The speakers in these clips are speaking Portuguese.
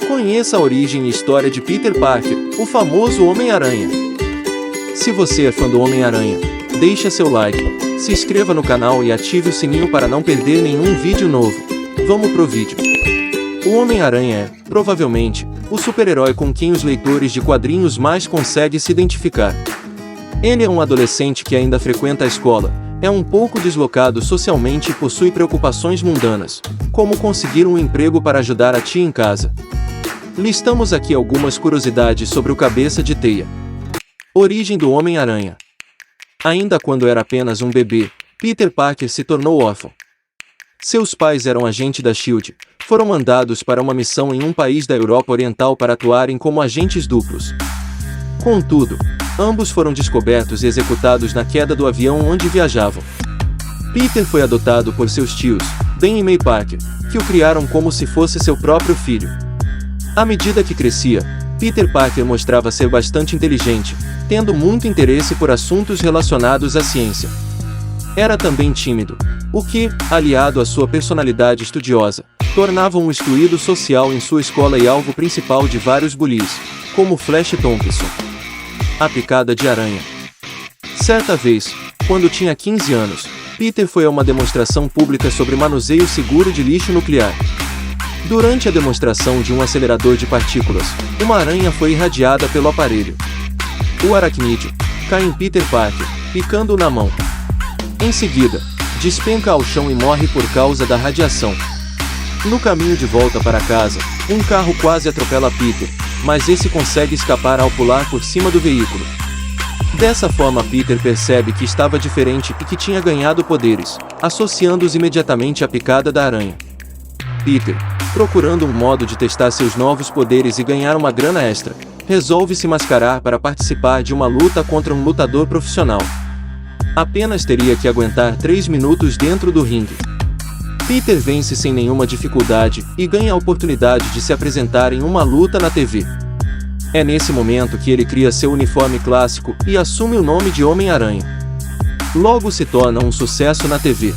Conheça a origem e história de Peter Parker, o famoso Homem-Aranha. Se você é fã do Homem-Aranha, deixe seu like, se inscreva no canal e ative o sininho para não perder nenhum vídeo novo. Vamos pro vídeo. O Homem-Aranha é, provavelmente, o super-herói com quem os leitores de quadrinhos mais conseguem se identificar. Ele é um adolescente que ainda frequenta a escola, é um pouco deslocado socialmente e possui preocupações mundanas, como conseguir um emprego para ajudar a tia em casa. Listamos aqui algumas curiosidades sobre o Cabeça de Teia. Origem do Homem-Aranha. Ainda quando era apenas um bebê, Peter Parker se tornou órfão. Seus pais eram agentes da SHIELD, foram mandados para uma missão em um país da Europa Oriental para atuarem como agentes duplos. Contudo, ambos foram descobertos e executados na queda do avião onde viajavam. Peter foi adotado por seus tios, Ben e May Parker, que o criaram como se fosse seu próprio filho. À medida que crescia, Peter Parker mostrava ser bastante inteligente, tendo muito interesse por assuntos relacionados à ciência. Era também tímido, o que, aliado à sua personalidade estudiosa, tornava um excluído social em sua escola e alvo principal de vários bullies, como Flash Thompson. A picada de aranha. Certa vez, quando tinha 15 anos, Peter foi a uma demonstração pública sobre manuseio seguro de lixo nuclear. Durante a demonstração de um acelerador de partículas, uma aranha foi irradiada pelo aparelho. O aracnídeo cai em Peter Parker, picando-o na mão. Em seguida, despenca ao chão e morre por causa da radiação. No caminho de volta para casa, um carro quase atropela Peter, mas esse consegue escapar ao pular por cima do veículo. Dessa forma, Peter percebe que estava diferente e que tinha ganhado poderes, associando-os imediatamente à picada da aranha. Peter, procurando um modo de testar seus novos poderes e ganhar uma grana extra, resolve se mascarar para participar de uma luta contra um lutador profissional. Apenas teria que aguentar 3 minutos dentro do ringue. Peter vence sem nenhuma dificuldade e ganha a oportunidade de se apresentar em uma luta na TV. É nesse momento que ele cria seu uniforme clássico e assume o nome de Homem-Aranha. Logo se torna um sucesso na TV.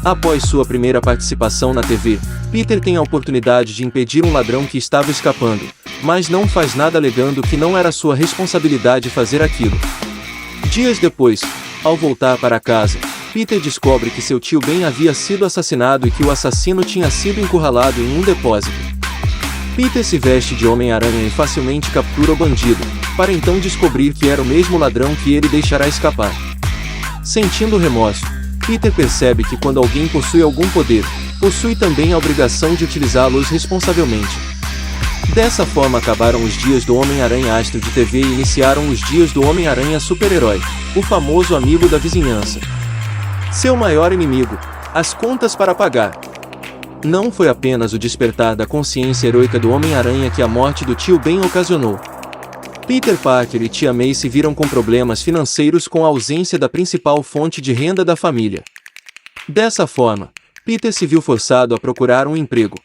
Após sua primeira participação na TV, Peter tem a oportunidade de impedir um ladrão que estava escapando, mas não faz nada alegando que não era sua responsabilidade fazer aquilo. Dias depois, ao voltar para casa, Peter descobre que seu tio Ben havia sido assassinado e que o assassino tinha sido encurralado em um depósito. Peter se veste de Homem-Aranha e facilmente captura o bandido, para então descobrir que era o mesmo ladrão que ele deixará escapar. Sentindo remorso, Peter percebe que quando alguém possui algum poder, possui também a obrigação de utilizá-los responsavelmente. Dessa forma acabaram os dias do Homem-Aranha astro de TV e iniciaram os dias do Homem-Aranha super-herói, o famoso amigo da vizinhança. Seu maior inimigo, as contas para pagar. Não foi apenas o despertar da consciência heroica do Homem-Aranha que a morte do tio Ben ocasionou. Peter Parker e tia May se viram com problemas financeiros com a ausência da principal fonte de renda da família. Dessa forma, Peter se viu forçado a procurar um emprego.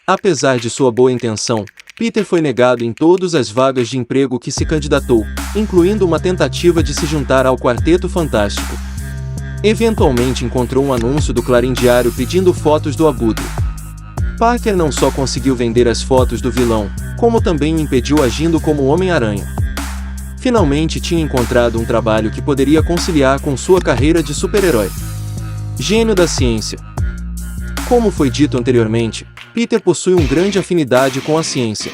Apesar de sua boa intenção, Peter foi negado em todas as vagas de emprego que se candidatou, incluindo uma tentativa de se juntar ao Quarteto Fantástico. Eventualmente encontrou um anúncio do Clarim Diário pedindo fotos do Abutre. Parker não só conseguiu vender as fotos do vilão, como também o impediu agindo como Homem-Aranha. Finalmente tinha encontrado um trabalho que poderia conciliar com sua carreira de super-herói. Gênio da ciência. Como foi dito anteriormente, Peter possui uma grande afinidade com a ciência.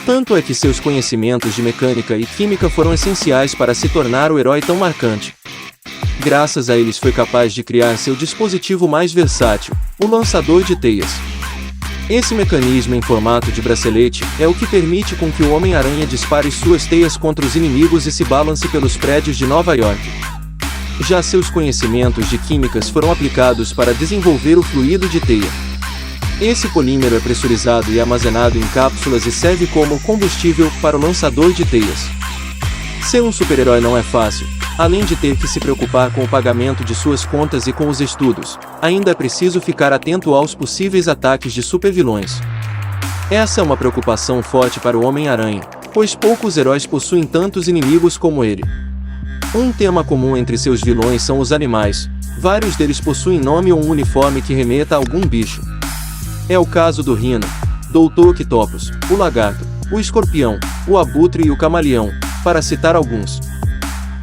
Tanto é que seus conhecimentos de mecânica e química foram essenciais para se tornar o herói tão marcante. Graças a eles foi capaz de criar seu dispositivo mais versátil, o lançador de teias. Esse mecanismo em formato de bracelete é o que permite com que o Homem-Aranha dispare suas teias contra os inimigos e se balance pelos prédios de Nova York. Já seus conhecimentos de químicas foram aplicados para desenvolver o fluido de teia. Esse polímero é pressurizado e armazenado em cápsulas e serve como combustível para o lançador de teias. Ser um super-herói não é fácil. Além de ter que se preocupar com o pagamento de suas contas e com os estudos, ainda é preciso ficar atento aos possíveis ataques de supervilões. Essa é uma preocupação forte para o Homem-Aranha, pois poucos heróis possuem tantos inimigos como ele. Um tema comum entre seus vilões são os animais, vários deles possuem nome ou um uniforme que remeta a algum bicho. É o caso do Rhino, Dr. Octopus, o Lagarto, o Escorpião, o Abutre e o Camaleão, para citar alguns.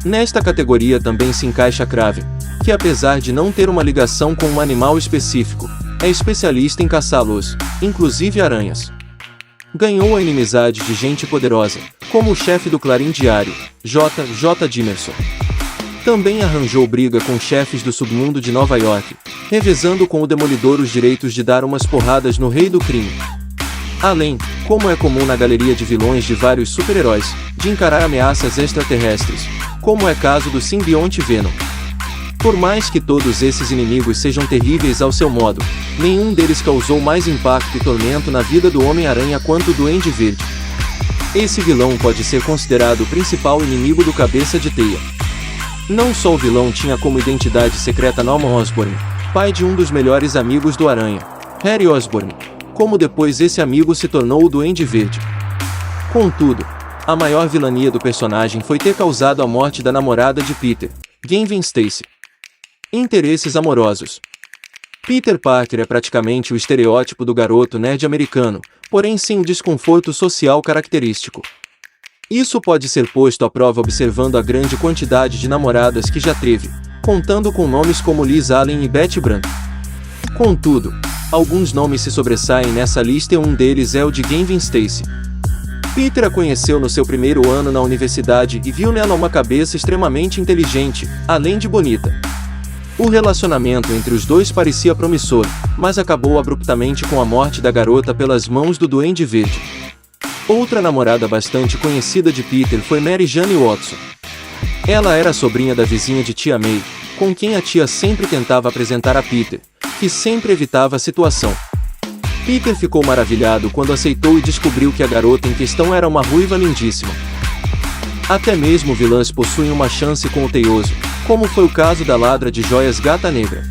Nesta categoria também se encaixa Kraven, que apesar de não ter uma ligação com um animal específico, é especialista em caçá-los, inclusive aranhas. Ganhou a inimizade de gente poderosa, como o chefe do Clarim Diário, J. Dimerson. Também arranjou briga com chefes do submundo de Nova York, revezando com o Demolidor os direitos de dar umas porradas no Rei do Crime. Além, como é comum na galeria de vilões de vários super-heróis, de encarar ameaças extraterrestres, como é caso do simbionte Venom. Por mais que todos esses inimigos sejam terríveis ao seu modo, nenhum deles causou mais impacto e tormento na vida do Homem-Aranha quanto o Duende Verde. Esse vilão pode ser considerado o principal inimigo do Cabeça de Teia. Não só o vilão tinha como identidade secreta Norman Osborn, pai de um dos melhores amigos do Aranha, Harry Osborn, como depois esse amigo se tornou o Duende Verde. Contudo, a maior vilania do personagem foi ter causado a morte da namorada de Peter, Gwen Stacy. Interesses amorosos. Peter Parker é praticamente o estereótipo do garoto nerd americano, porém sem o desconforto social característico. Isso pode ser posto à prova observando a grande quantidade de namoradas que já teve, contando com nomes como Liz Allen e Betty Brant. Contudo, alguns nomes se sobressaem nessa lista e um deles é o de Gwen Stacy. Peter a conheceu no seu primeiro ano na universidade e viu nela uma cabeça extremamente inteligente, além de bonita. O relacionamento entre os dois parecia promissor, mas acabou abruptamente com a morte da garota pelas mãos do Duende Verde. Outra namorada bastante conhecida de Peter foi Mary Jane Watson. Ela era sobrinha da vizinha de Tia May, com quem a tia sempre tentava apresentar a Peter, que sempre evitava a situação. Peter ficou maravilhado quando aceitou e descobriu que a garota em questão era uma ruiva lindíssima. Até mesmo vilãs possuem uma chance com o teioso, como foi o caso da ladra de joias Gata Negra.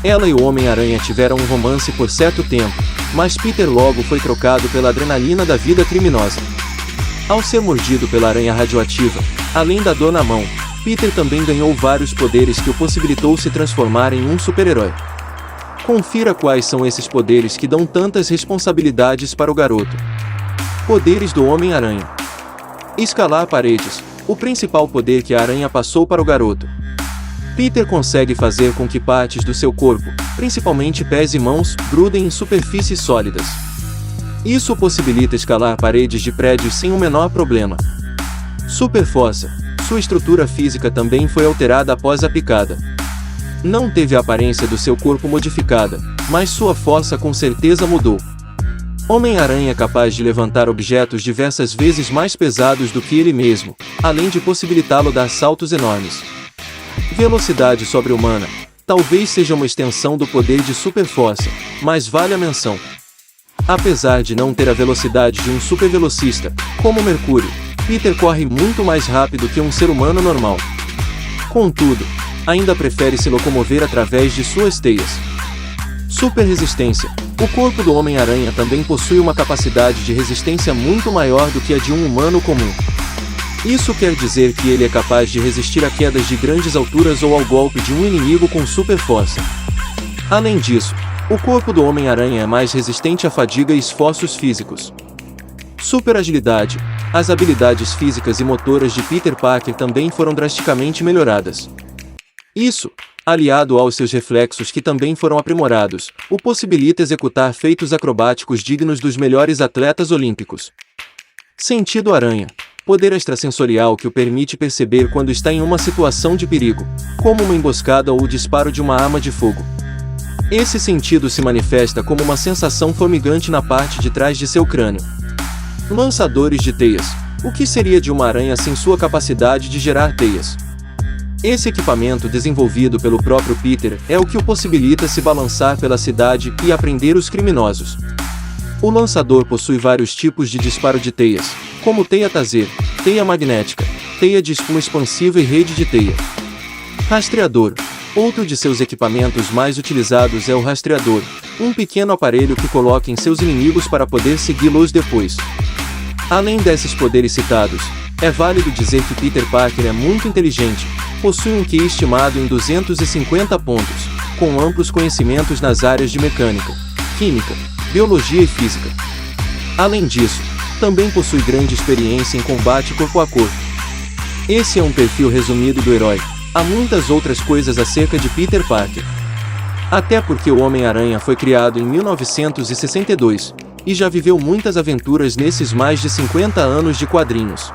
Ela e o Homem-Aranha tiveram um romance por certo tempo, mas Peter logo foi trocado pela adrenalina da vida criminosa. Ao ser mordido pela aranha radioativa, além da dor na mão, Peter também ganhou vários poderes que o possibilitou se transformar em um super-herói. Confira quais são esses poderes que dão tantas responsabilidades para o garoto. Poderes do Homem-Aranha. Escalar paredes, o principal poder que a aranha passou para o garoto. Peter consegue fazer com que partes do seu corpo, principalmente pés e mãos, grudem em superfícies sólidas. Isso possibilita escalar paredes de prédios sem o menor problema. Super força. Sua estrutura física também foi alterada após a picada. Não teve a aparência do seu corpo modificada, mas sua força com certeza mudou. Homem-Aranha é capaz de levantar objetos diversas vezes mais pesados do que ele mesmo, além de possibilitá-lo dar saltos enormes. Velocidade sobre-humana. Talvez seja uma extensão do poder de super força, mas vale a menção. Apesar de não ter a velocidade de um supervelocista, como Mercúrio, Peter corre muito mais rápido que um ser humano normal. Contudo, ainda prefere se locomover através de suas teias. Super resistência. O corpo do Homem-Aranha também possui uma capacidade de resistência muito maior do que a de um humano comum. Isso quer dizer que ele é capaz de resistir a quedas de grandes alturas ou ao golpe de um inimigo com super força. Além disso, o corpo do Homem-Aranha é mais resistente à fadiga e esforços físicos. Super agilidade. As habilidades físicas e motoras de Peter Parker também foram drasticamente melhoradas. Isso, aliado aos seus reflexos que também foram aprimorados, o possibilita executar feitos acrobáticos dignos dos melhores atletas olímpicos. Sentido aranha. Poder extrasensorial que o permite perceber quando está em uma situação de perigo, como uma emboscada ou o disparo de uma arma de fogo. Esse sentido se manifesta como uma sensação formigante na parte de trás de seu crânio. Lançadores de teias. O que seria de uma aranha sem sua capacidade de gerar teias? Esse equipamento desenvolvido pelo próprio Peter é o que o possibilita se balançar pela cidade e apreender os criminosos. O lançador possui vários tipos de disparo de teias, como teia taser, teia magnética, teia de espuma expansiva e rede de teia. Rastreador. Outro de seus equipamentos mais utilizados é o rastreador, um pequeno aparelho que coloca em seus inimigos para poder segui-los depois. Além desses poderes citados, é válido dizer que Peter Parker é muito inteligente, possui um QI estimado em 250 pontos, com amplos conhecimentos nas áreas de mecânica, química, biologia e física. Além disso, também possui grande experiência em combate corpo a corpo. Esse é um perfil resumido do herói. Há muitas outras coisas acerca de Peter Parker. Até porque o Homem-Aranha foi criado em 1962, e já viveu muitas aventuras nesses mais de 50 anos de quadrinhos.